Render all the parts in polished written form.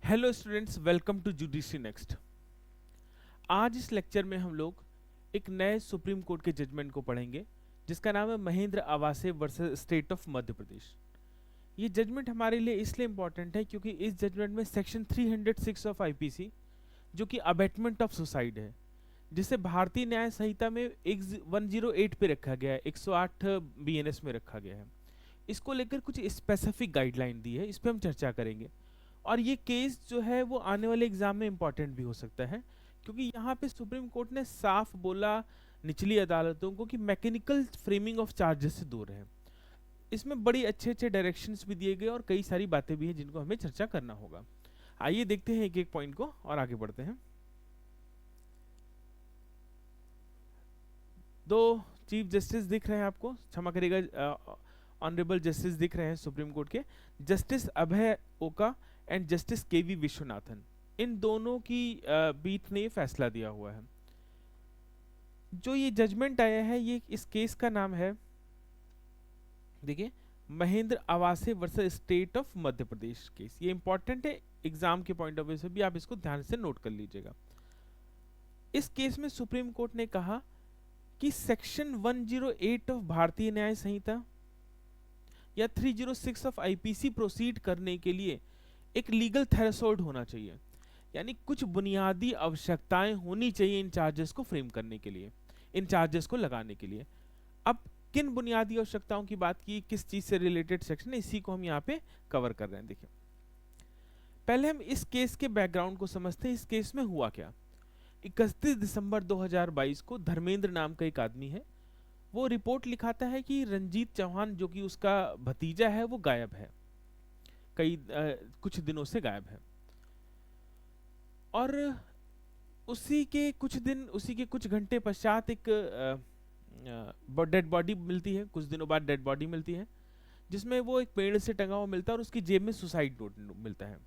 Hello students, welcome to judiciary next. आज इस lecture में हम लोग एक नए सुप्रीम कोर्ट के जजमेंट को पढ़ेंगे जिसका नाम है Mahendra Awase versus state of Madhya प्रदेश। ये जजमेंट हमारे लिए इसलिए इम्पोर्टेंट है क्योंकि इस जजमेंट में सेक्शन 306 ऑफ आईपीसी, जो कि अबेटमेंट ऑफ सुसाइड है, जिसे भारतीय न्याय संहिता में 108 पे रखा गया है, 108 बीएनएस में रखा गया है। इसको लेकर कुछ स्पेसिफिक गाइडलाइन दी है, इस पर हम चर्चा करेंगे। और ये केस जो है वो आने वाले एग्जाम में इंपॉर्टेंट भी हो सकता है, क्योंकि यहाँ पे सुप्रीम कोर्ट ने साफ बोला निचली अदालतों को कि मैकेनिकल फ्रेमिंग ऑफ चार्जेस से दूर है। इसमें बड़ी अच्छे अच्छे डायरेक्शंस भी दिए गए और कई सारी बातें भी हैं जिनको हमें चर्चा करना होगा। आइए देखते हैं एक एक पॉइंट को और आगे बढ़ते हैं। दो चीफ जस्टिस दिख रहे हैं आपको, क्षमा करिएगा, ऑनरेबल जस्टिस दिख रहे हैं सुप्रीम कोर्ट के, जस्टिस अभय ओका एंड जस्टिस केवी विश्वनाथन। इन दोनों की बीट ने फैसला दिया हुआ है। जो ये जजमेंट आया है, ये इस केस का नाम है, देखिए, Mahendra Awase versus state of Madhya Pradesh case. ये इंपॉर्टेंट है, एग्जाम के पॉइंट ऑफ व्यू से भी आप इसको ध्यान से नोट कर लीजिएगा। इस केस में सुप्रीम कोर्ट ने कहा कि सेक्शन 108 ऑफ भारतीय न्याय संहिता या 306 ऑफ आईपीसी प्रोसीड करने के लिए एक लीगल थ्रेशोल्ड होना चाहिए, यानी कुछ बुनियादी आवश्यकताएं होनी चाहिए इन चार्जेस को फ्रेम करने के लिए, इन चार्जेस को लगाने के लिए। अब किन बुनियादी आवश्यकताओं की बात की, किस चीज से रिलेटेड सेक्शन है, इसी को हम यहाँ पे कवर कर रहे हैं। देखिए, पहले हम इस केस के बैकग्राउंड को समझते हैं। इस केस में हुआ क्या। 31 दिसंबर 2022 को धर्मेंद्र नाम का एक आदमी है, वो रिपोर्ट लिखाता है कि रंजीत चौहान, जो कि उसका भतीजा है, वो गायब है, कुछ दिनों से गायब है। और उसी के कुछ घंटे पश्चात एक डेड बॉडी मिलती है, कुछ दिनों बाद डेड बॉडी मिलती है, जिसमें वो एक पेड़ से टंगा हुआ मिलता है और उसकी जेब में सुसाइड नोट मिलता है।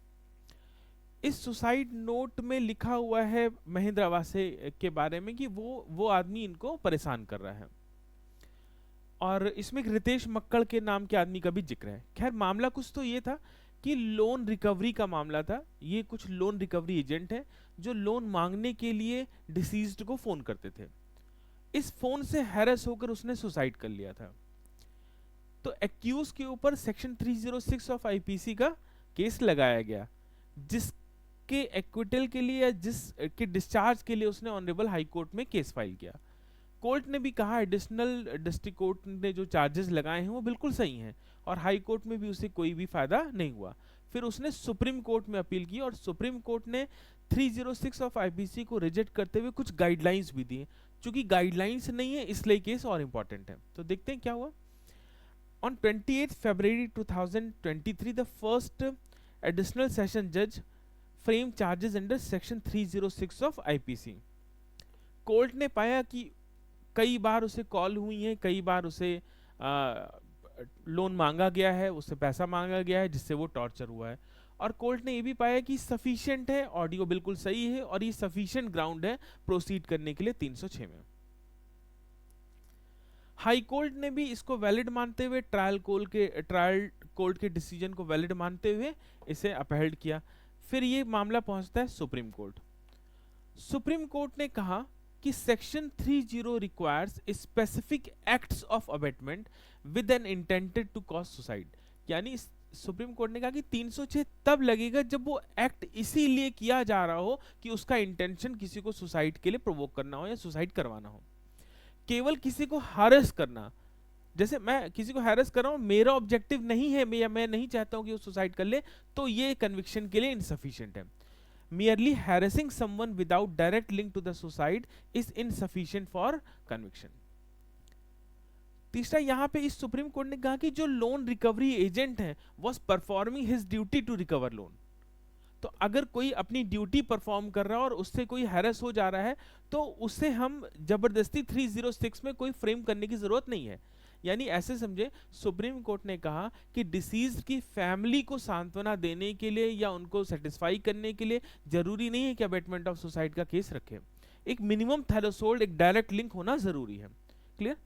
इस सुसाइड नोट में लिखा हुआ है महेंद्र आवासे के बारे में कि वो आदमी इनको परेशान कर रहा है, और इसमें रितेश मक्कड़ के नाम के आदमी का भी जिक्र है। खैर, मामला कुछ तो ये था कि लोन रिकवरी का मामला था। ये कुछ लोन रिकवरी एजेंट है जो लोन मांगने के लिए डिसीज्ड को फोन करते थे। इस फोन से हैरेस होकर उसने सुसाइड कर लिया था। तो एक्यूज के ऊपर सेक्शन 306 ऑफ आईपीसी का केस लगाया गया, जिसके एक्विटल के लिए या जिसके डिस्चार्ज के लिए उसने ऑनरेबल हाई कोर्ट में केस फाइल किया। कोर्ट ने भी कहा, एडिशनल डिस्ट्रिक्ट कोर्ट ने जो चार्जेस लगाए हैं वो बिल्कुल सही हैं, और हाई कोर्ट में भी उसे कोई भी फायदा नहीं हुआ। फिर उसने सुप्रीम कोर्ट में अपील की और सुप्रीम कोर्ट ने 306 ऑफ आईपीसी को रिजेक्ट करते हुए कुछ गाइडलाइंस भी दी। चूंकि गाइडलाइंस नहीं है, इसलिए केस और इंपॉर्टेंट है। तो देखते हैं क्या हुआ। On 28 February 2023 the first additional session जज frame charges under section 306 of IPC. Court ने पाया कि कई बार उसे कॉल हुई है, कई बार उसे लोन मांगा गया है, उससे पैसा मांगा गया है, जिससे वो टॉर्चर हुआ है। और कोर्ट ने ये भी पाया कि सफिशिएंट है, ऑडियो बिल्कुल सही है, और ये सफिशिएंट ग्राउंड है प्रोसीड करने के लिए 306 में। हाई कोर्ट ने भी इसको वैलिड मानते हुए, ट्रायल कोर्ट के डिसीजन को वैलिड मानते हुए इसे अपहेल्ड किया। फिर ये मामला पहुंचता है सुप्रीम कोर्ट। सुप्रीम कोर्ट ने कहा कि section 30 requires specific acts of abetment with an intended to cause suicide. यानी सुप्रीम कोर्ट ने कहा कि 306 तब लगेगा जब वो एक्ट इसीलिए किया जा रहा हो कि उसका इंटेंशन किसी को सुसाइड के लिए प्रोवोक करना हो या सुसाइड करवाना हो। केवल किसी को हैरेस करना, जैसे मैं किसी को हैरेस कर रहा हूं, मेरा ऑब्जेक्टिव नहीं है, मैं नहीं चाहता हूं कि वो सुसाइड कर ले, तो ये कन्विक्शन के लिए इनसफिशिएंट है। Merely harassing someone without direct link to the suicide is insufficient for conviction. तीसरा, यहां पे इस सुप्रीम कोर्ट ने कहा कि जो लोन रिकवरी एजेंट है was performing his duty to recover loan। तो अगर कोई अपनी ड्यूटी परफॉर्म कर रहा है और उससे कोई हैरेस हो जा रहा है, तो उसे हम जबरदस्ती 306 में कोई फ्रेम करने की जरूरत नहीं है। यानी ऐसे समझे, सुप्रीम कोर्ट ने कहा कि डिसीज की फैमिली को सांत्वना देने के लिए या उनको सेटिस्फाई करने के लिए जरूरी नहीं है कि अबेटमेंट ऑफ सुसाइड का केस रखे। एक मिनिमम थ्रेशोल्ड, एक डायरेक्ट लिंक होना जरूरी है। क्लियर।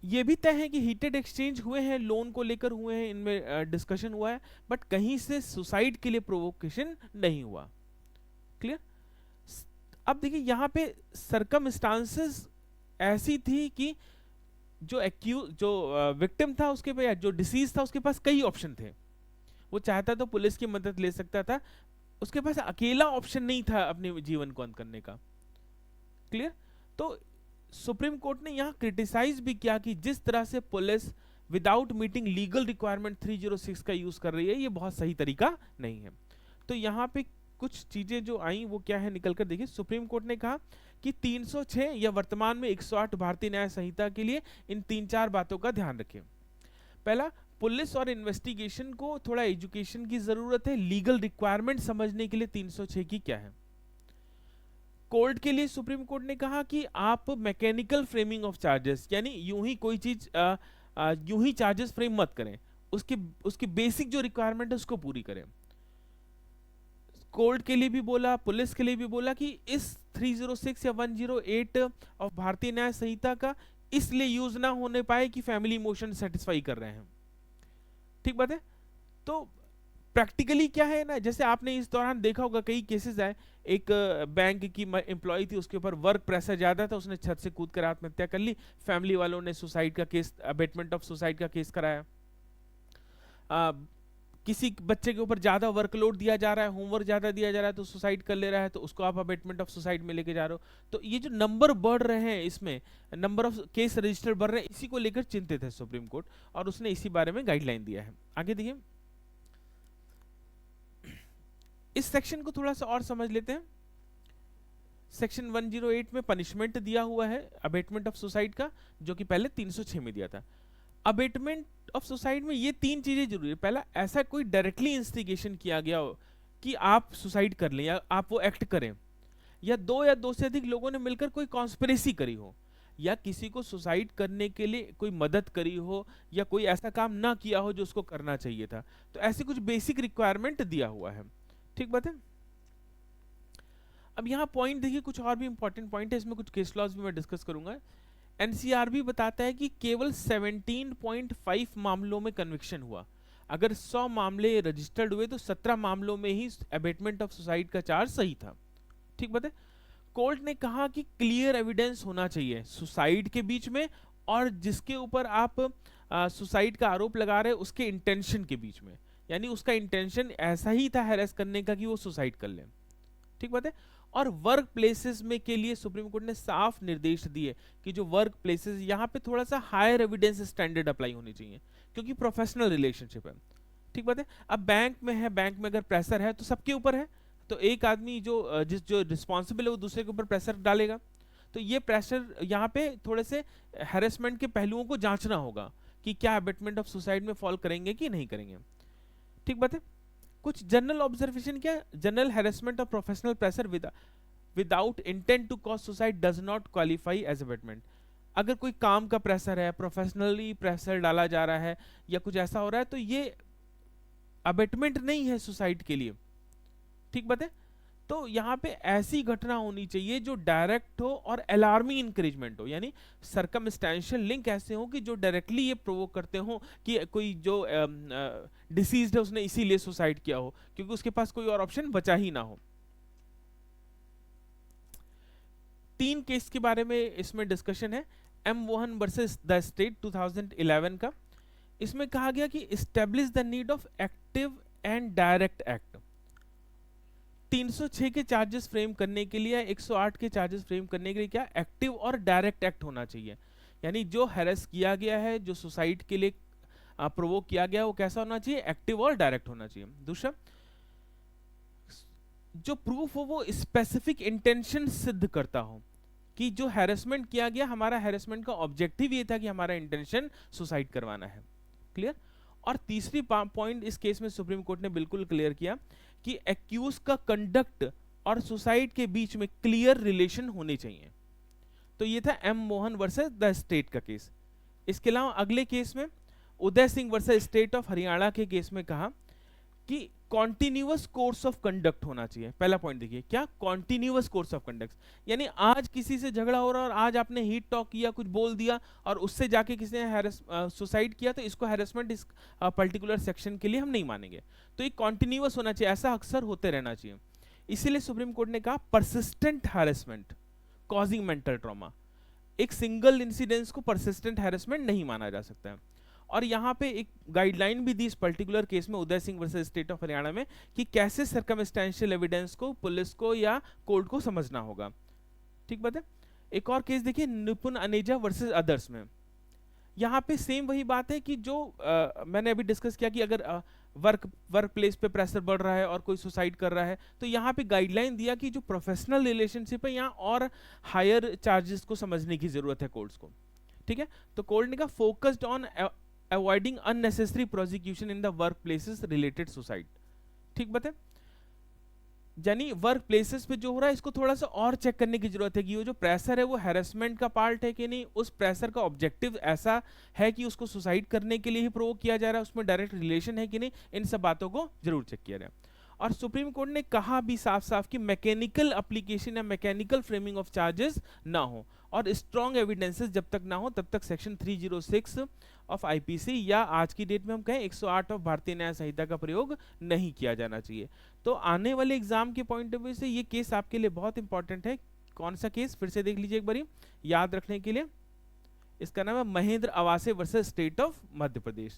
ये भी तय है कि हीटेड एक्सचेंज हुए हैं, लोन को लेकर हुए हैं, इनमें डिस्कशन हुआ है, बट कहीं से सुसाइड के लिए प्रोवोकेशन नहीं हुआ। क्लियर? अब देखिए यहाँ पे सरकमस्टांसेस ऐसी थी कि जो विक्टिम था उसके पास, जो डिसीज था उसके पास कई ऑप्शन थे। वो चाहता तो पुलिस की मदद ले सकता था, उसके पास अकेला ऑप्शन नहीं था अपने जीवन को अंत करने का। क्लियर? तो सुप्रीम कोर्ट ने यहाँ क्रिटिसाइज भी किया कि जिस तरह से police without meeting legal requirement 306 का यूज कर रही है, ये बहुत सही तरीका नहीं है। तो यहाँ पे कुछ चीजें जो आई वो क्या है, निकल कर देखिए। सुप्रीम कोर्ट ने कहा कि 306 या वर्तमान में 108 भारतीय न्याय संहिता के लिए इन 3-4 बातों का ध्यान रखें। पहला, पुलिस और इन्वेस्टिगेशन को थोड़ा एजुकेशन की जरूरत है, लीगल रिक्वायरमेंट समझने के लिए 306 की क्या है। कोर्ट के लिए सुप्रीम कोर्ट ने कहा कि आप मैकेनिकल फ्रेमिंग ऑफ चार्जेस, यानी यूं ही कोई चीज यूं ही चार्जेस फ्रेम मत करें, उसकी बेसिक जो रिक्वायरमेंट है उसको पूरी करें। कोर्ट के लिए भी बोला, पुलिस के लिए भी बोला कि इस 306 या 108 ऑफ भारतीय न्याय संहिता का इसलिए यूज ना होने पाए कि फैमिली इमोशन सेटिस्फाई कर रहे हैं। ठीक बात है? तो प्रैक्टिकली क्या है ना, जैसे आपने इस दौरान देखा होगा कई केसेस आए, एक बैंक की एम्प्लॉय थी, उसके ऊपर वर्क प्रेशर ज्यादा था, उसने छत से कूद कर आत्महत्या कर ली, फैमिली वालों ने सुसाइड का केस, अबेटमेंट ऑफ सुसाइड का केस कराया। किसी बच्चे के ऊपर ज्यादा वर्कलोड दिया जा रहा है, होमवर्क ज्यादा दिया जा रहा है तो सुसाइड कर ले रहा है, तो उसको आप अबेटमेंट ऑफ सुसाइड में लेके जा रहे हो। तो ये जो नंबर बढ़ रहे हैं, इसमें नंबर ऑफ केस रजिस्टर बढ़ रहे हैं, इसी को लेकर चिंतित है सुप्रीम कोर्ट, और उसने इसी बारे में गाइडलाइन दिया है। आगे देखिए, इस सेक्शन को थोड़ा सा और समझ लेते हैं। सेक्शन 108 में पनिशमेंट दिया हुआ है अबेटमेंट ऑफ सुसाइड का, जो कि पहले 306 में दिया था। अबेटमेंट ऑफ सुसाइड में ये 3 चीजें जरूरी है। पहला, ऐसा कोई डायरेक्टली इंस्टिगेशन किया गया हो कि आप सुसाइड कर लें या आप वो एक्ट करें, या 2 या 2 से अधिक लोगों ने मिलकर कोई कॉन्स्पिरेसी करी हो, या किसी को सुसाइड करने के लिए कोई मदद करी हो, या कोई ऐसा काम ना किया हो जो उसको करना चाहिए था। तो ऐसे कुछ बेसिक रिक्वायरमेंट दिया हुआ है। ठीक बात है? अब यहाँ पॉइंट देखिए, कुछ और भी इंपॉर्टेंट पॉइंट है, इसमें कुछ केस लॉज भी मैं डिस्कस करूंगा। एनसीआर भी बताता है कि केवल 17.5 मामलों में कन्विक्शन हुआ। अगर 100 मामले रजिस्टर्ड हुए तो 17 मामलों में ही अबेटमेंट ऑफ सुसाइड का चार्ज सही था। ठीक बात है? कोर्ट ने कहा कि क्लियर एविडेंस होना चाहिए सुसाइड के बीच में और जिसके ऊपर आप सुसाइड का आरोप लगा रहे हैं उसके इंटेंशन के बीच में, यानी उसका इंटेंशन ऐसा ही था हैरेस करने का कि वो सुसाइड कर ले। ठीक बात है? और वर्क प्लेसेस में के लिए सुप्रीम कोर्ट ने साफ निर्देश दिए कि जो वर्क प्लेसेस, यहाँ पे थोड़ा सा हायर एविडेंस स्टैंडर्ड अप्लाई होनी चाहिए, क्योंकि प्रोफेशनल रिलेशनशिप है। ठीक बात है? अब बैंक में है, बैंक में अगर प्रेशर है तो सबके ऊपर है, तो एक आदमी जो रिस्पॉन्सिबल है वो दूसरे के ऊपर प्रेशर डालेगा। तो ये प्रेशर यहाँ पे थोड़े से हैरेसमेंट के पहलुओं को जांचना होगा कि क्या अबेटमेंट ऑफ सुसाइड में फॉल करेंगे कि नहीं करेंगे। ठीक बात है? कुछ जनरल ऑब्जर्वेशन, क्या general harassment of professional pressure without intent to cause suicide does not qualify as abetment. अगर कोई काम का प्रेशर है, प्रोफेशनली प्रेशर डाला जा रहा है या कुछ ऐसा हो रहा है, तो ये अबेटमेंट नहीं है सुसाइड के लिए। ठीक बात है? तो यहाँ पे ऐसी घटना होनी चाहिए जो डायरेक्ट हो और अलार्मिंग इंकरेजमेंट हो, यानी सरकमस्टेंशियल लिंक ऐसे हो कि जो डायरेक्टली ये प्रोवोक करते हो कि कोई जो डिसीज्ड है उसने इसीलिए सुसाइड किया हो, क्योंकि उसके पास कोई और ऑप्शन बचा ही ना हो। 3 केस के बारे में इसमें डिस्कशन है। M Mohan versus the state 2011 का। इसमें कहा गया कि establish the need of active and direct act. 306 के चार्जेस फ्रेम करने के लिए, 108 के चार्जेस फ्रेम करने के लिए क्या एक्टिव और डायरेक्ट एक्ट होना चाहिए, यानी जो हैरेस किया गया है, जो सुसाइड के लिए प्रोवोक किया गया, वो कैसा होना चाहिए, एक्टिव और डायरेक्ट होना चाहिए। दूसरा, जो प्रूफ हो वो स्पेसिफिक इंटेंशन सिद्ध करता हो कि जो हैरेसमेंट किया गया, हमारा हैरेसमेंट का ऑब्जेक्टिव ये था कि हमारा इंटेंशन सुसाइड करवाना है। क्लियर? और तीसरी पॉइंट इस केस में सुप्रीम कोर्ट ने बिल्कुल क्लियर किया कि एक्यूज का कंडक्ट और सुसाइड के बीच में क्लियर रिलेशन होने चाहिए। तो ये था M Mohan versus the state का केस। इसके अलावा अगले केस में Uday Singh versus state of Haryana के केस में कहा कि कॉन्टिन्यूअस कोर्स ऑफ कंडक्ट होना चाहिए। पहला पॉइंट देखिए, क्या कॉन्टिन्यूअस कोर्स ऑफ कंडक्ट, यानी आज किसी से झगड़ा हो रहा है और आज आपने हीट टॉक किया, कुछ बोल दिया और उससे जाके किसी ने सुसाइड किया, तो इसको हैरेसमेंट इस पर्टिकुलर सेक्शन के लिए हम नहीं मानेंगे। तो ये कॉन्टिन्यूअस होना चाहिए, ऐसा अक्सर होते रहना चाहिए। इसीलिए सुप्रीम कोर्ट ने कहा persistent harassment causing mental trauma, एक सिंगल इंसिडेंस को परसिस्टेंट हैरेसमेंट नहीं माना जा सकता है। और यहाँ पे एक गाइडलाइन भी दी इस पर्टिकुलर केस में, Uday Singh versus state of Haryana में, कि कैसे सर्कमस्टेंशियल एविडेंस को पुलिस को या कोर्ट को समझना होगा। ठीक बात है। एक और केस देखिए, निपुण अनेजा वर्सेस अदर्स में। यहाँ पे सेम वही बात है कि जो मैंने अभी डिस्कस किया कि अगर वर्क प्लेस पे प्रेशर बढ़ रहा है और कोई सुसाइड कर रहा है, तो यहाँ पे गाइडलाइन दिया कि जो प्रोफेशनल रिलेशनशिप है यहाँ और हायर चार्जेस को समझने की जरूरत है कोर्ट्स को। ठीक है, तो कोर्ट ने कहा focused on avoiding unnecessary prosecution in the work places related suicide. ठीक बात है, यानी वर्क प्लेसेस पे जो हो रहा है इसको थोड़ा सा और चेक करने की जरूरत है कि वो जो प्रेशर है वो हैरेसमेंट का पार्ट है कि नहीं, उस प्रेशर का ऑब्जेक्टिव ऐसा है कि उसको सुसाइड करने के लिए ही प्रोवोक किया जा रहा है, उसमें डायरेक्ट रिलेशन है कि नहीं, इन सब बातों को जरूर चेक किया जाए। और सुप्रीम कोर्ट ने कहा भी साफ साफ कि मैकेनिकल एप्लीकेशन या मैकेनिकल फ्रेमिंग ऑफ चार्जेस ना हो और स्ट्रॉन्ग एविडेंसेस जब तक ना हो तब तक सेक्शन 306 ऑफ आईपीसी या आज की डेट में हम कहें 108 ऑफ भारतीय न्याय संहिता का प्रयोग नहीं किया जाना चाहिए। तो आने वाले एग्जाम के पॉइंट ऑफ व्यू से ये केस आपके लिए बहुत इंपॉर्टेंट है। कौन सा केस, फिर से देख लीजिए एक बारी याद रखने के लिए। इसका नाम है Mahendra Awase versus state of Madhya Pradesh.